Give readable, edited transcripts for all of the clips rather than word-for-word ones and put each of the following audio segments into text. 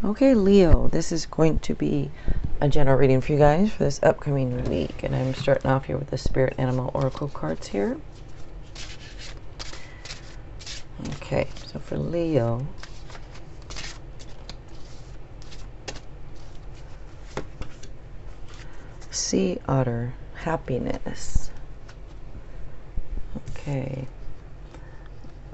Okay, Leo, this is going to be a general reading for you guys for this upcoming week. And I'm starting off here with the Spirit Animal Oracle cards here. Okay, so for Leo, Sea Otter, Happiness. Okay,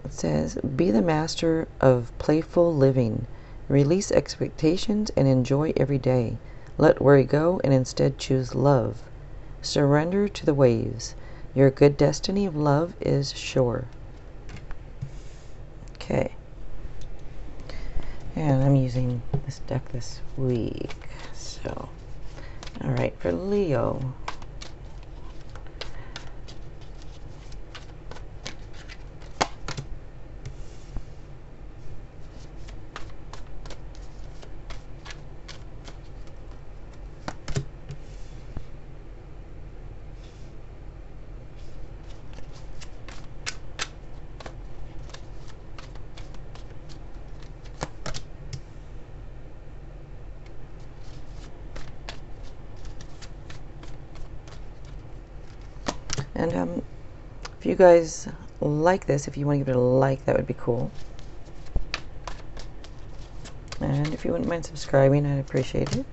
it says, be the master of playful living. Release expectations and enjoy every day. Let worry go and instead choose love. Surrender to the waves. Your good destiny of love is sure. Okay. And I'm using this deck this week. So, alright, for Leo. And if you guys like this, if you want to give it a like, that would be cool. And if you wouldn't mind subscribing, I'd appreciate it.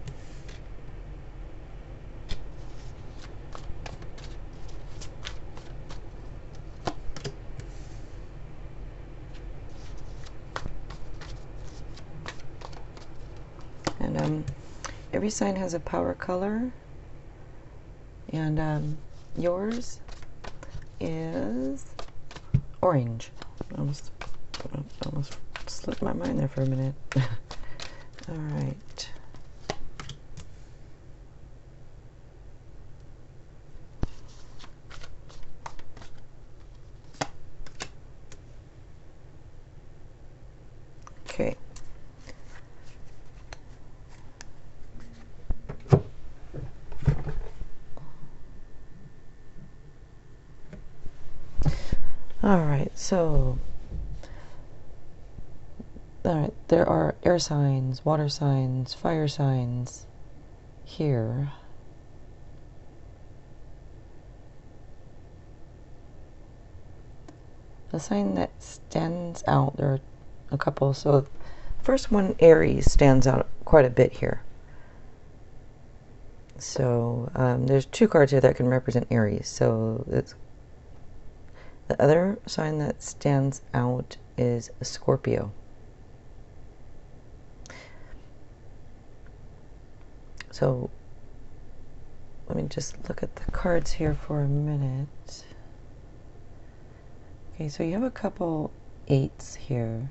And every sign has a power color. And yours is orange. Almost slipped my mind there for a minute. All right. Okay. Alright, so there are air signs, water signs, fire signs here. The sign that stands out, there are a couple. So first one, Aries, stands out quite a bit here. So there's two cards here that can represent Aries. So it's the other sign that stands out is a Scorpio. So let me just look at the cards here for a minute. Okay, so you have a couple 8s here.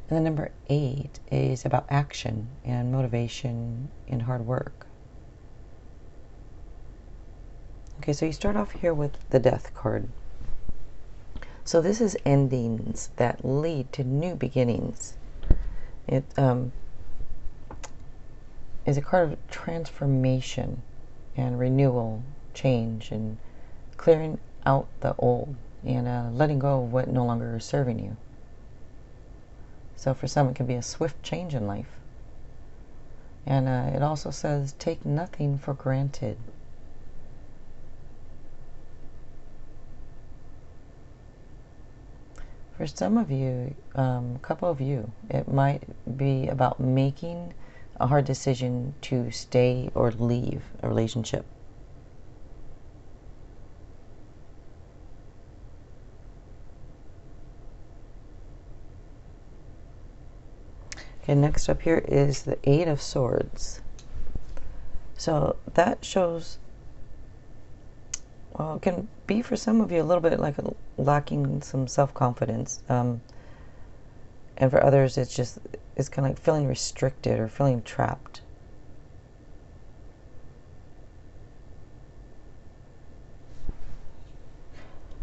And the number 8 is about action and motivation and hard work. Okay, so you start off here with the Death card. So this is endings that lead to new beginnings. It is a card of transformation and renewal, change, and clearing out the old and letting go of what no longer is serving you. So for some, it can be a swift change in life. And it also says, take nothing for granted. For some of you, a couple of you, it might be about making a hard decision to stay or leave a relationship. Okay, next up here is the 8 of Swords. So that shows, well, it can be for some of you a little bit like lacking some self-confidence. And for others, it's kind of like feeling restricted or feeling trapped.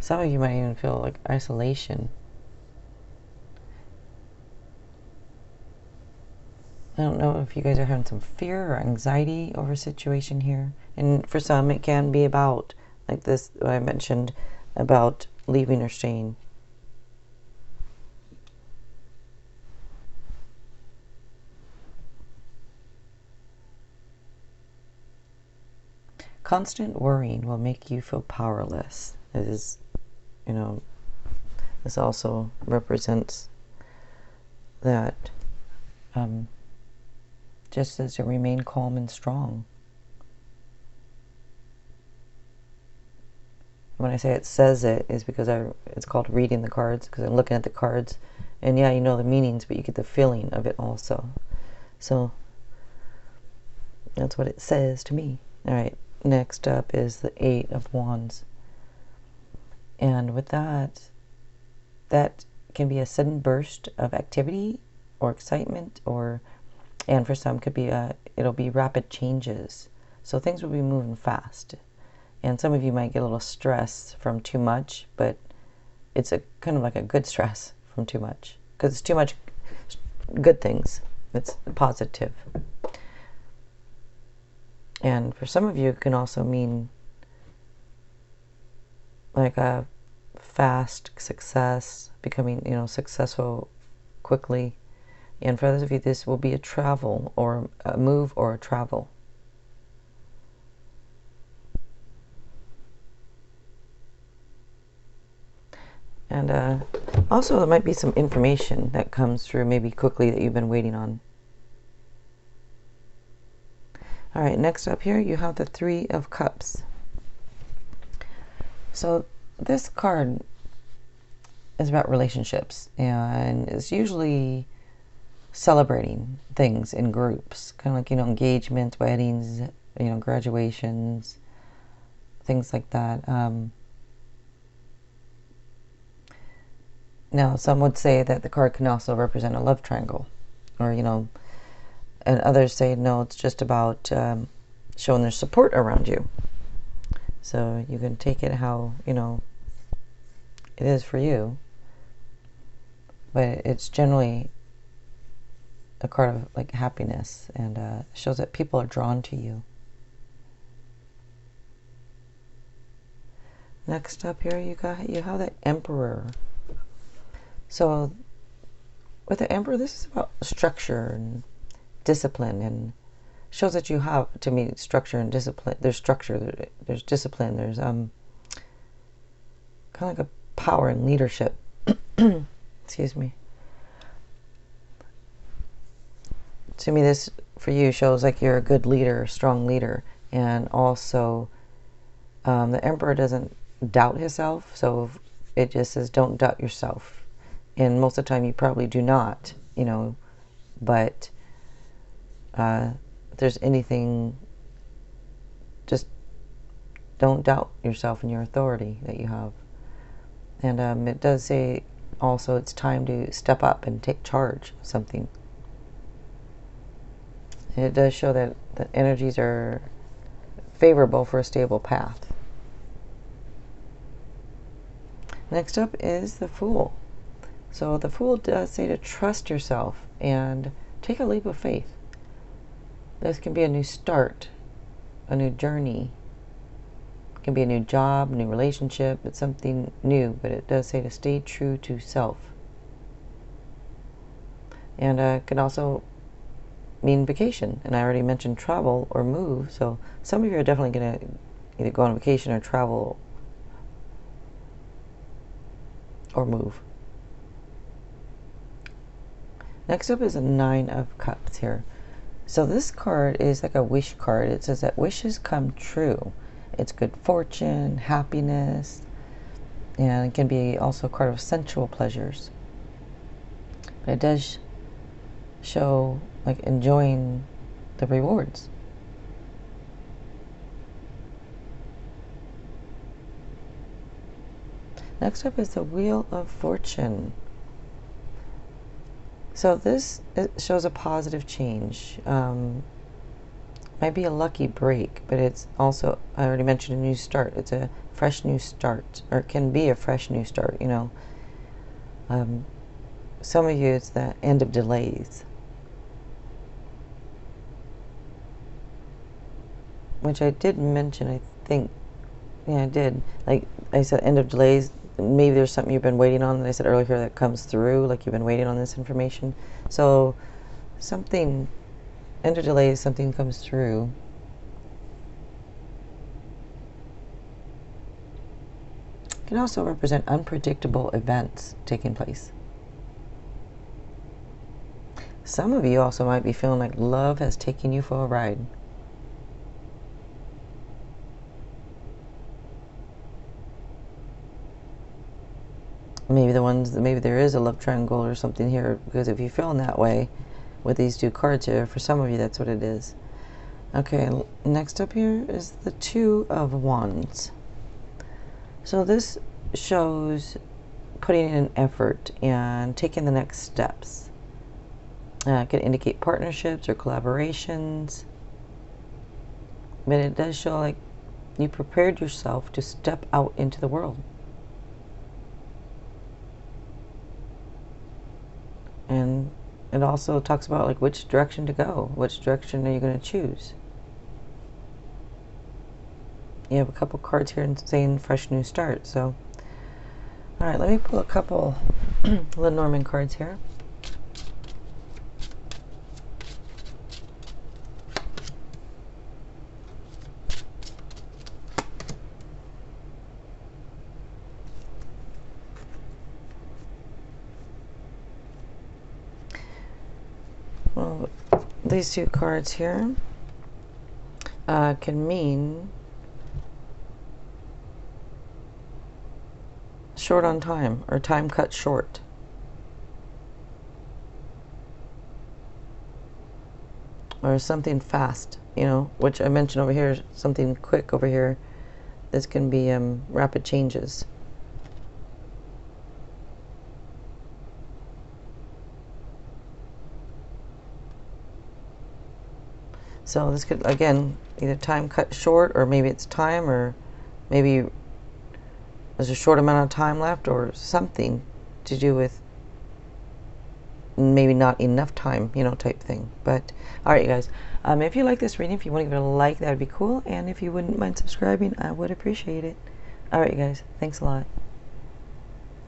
Some of you might even feel like isolation. I don't know if you guys are having some fear or anxiety over a situation here. And for some, it can be about, like this, what I mentioned, about leaving or staying. Constant worrying will make you feel powerless. It is, you know, this also represents that just as to remain calm and strong. When I say it says it, is because it's called reading the cards, because I'm looking at the cards, and yeah, you know the meanings, but you get the feeling of it also. So that's what it says to me. All right, next up is the Eight of Wands. And with that can be a sudden burst of activity or excitement, and for some could be it'll be rapid changes. So things will be moving fast. And some of you might get a little stress from too much, but it's a kind of like a good stress from too much, because it's too much good things. It's positive. And for some of you, it can also mean like a fast success, becoming, successful quickly. And for others of you, this will be a travel, or a move, or a travel. And also there might be some information that comes through maybe quickly that you've been waiting on. All right, next up here you have the Three of Cups. So this card is about relationships, and it's usually celebrating things in groups, kind of like, engagements, weddings, graduations, things like that. Now, some would say that the card can also represent a love triangle, or, and others say, no, it's just about showing their support around you. So you can take it how, it is for you. But it's generally a card of like happiness, and shows that people are drawn to you. Next up here, you have the Emperor. So with the Emperor, this is about structure and discipline, and shows that you have, to me, structure and discipline. There's structure, there's discipline, there's kind of like a power and leadership. Excuse me. To me, this for you shows like you're a good leader, a strong leader, and also the Emperor doesn't doubt himself, so it just says don't doubt yourself. And most of the time you probably do not, but if there's anything, just don't doubt yourself and your authority that you have. And it does say also it's time to step up and take charge of something. And it does show that the energies are favorable for a stable path. Next up is the Fool. So the Fool does say to trust yourself and take a leap of faith. This can be a new start, a new journey. It can be a new job, new relationship. It's something new, but it does say to stay true to self. And it can also mean vacation. And I already mentioned travel or move. So some of you are definitely going to either go on vacation or travel or move. Next up is a Nine of Cups here. So this card is like a wish card. It says that wishes come true. It's good fortune, happiness, and it can be also a card of sensual pleasures. But it does show like enjoying the rewards. Next up is the Wheel of Fortune. So this shows a positive change. Might be a lucky break, but it's also, I already mentioned, a new start. It's a fresh new start, or it can be a fresh new start, Some of you, it's the end of delays, which I did mention, I think. Yeah, I did. Like I said, end of delays. Maybe there's something you've been waiting on that I said earlier that comes through, like you've been waiting on this information. So something, end of delays, something comes through. can also represent unpredictable events taking place. Some of you also might be feeling like love has taken you for a ride. Maybe there is a love triangle or something here, because if you're feeling that way with these two cards here, for some of you that's what it is. Okay, next up here is the Two of Wands. So this shows putting in an effort and taking the next steps. It can indicate partnerships or collaborations, but it does show like you prepared yourself to step out into the world. And it also talks about like which direction to go. Which direction are you going to choose? You have a couple cards here saying fresh new start. So, all right, let me pull a couple Lenormand cards here. Well, these two cards here can mean short on time, or time cut short. Or something fast, you know, which I mentioned over here, something quick over here. This can be rapid changes. So this could, again, either time cut short, or maybe it's time, or maybe there's a short amount of time left, or something to do with maybe not enough time, you know, type thing. But all right, you guys, if you like this reading, if you want to give it a like, that would be cool. And if you wouldn't mind subscribing, I would appreciate it. All right, you guys, thanks a lot.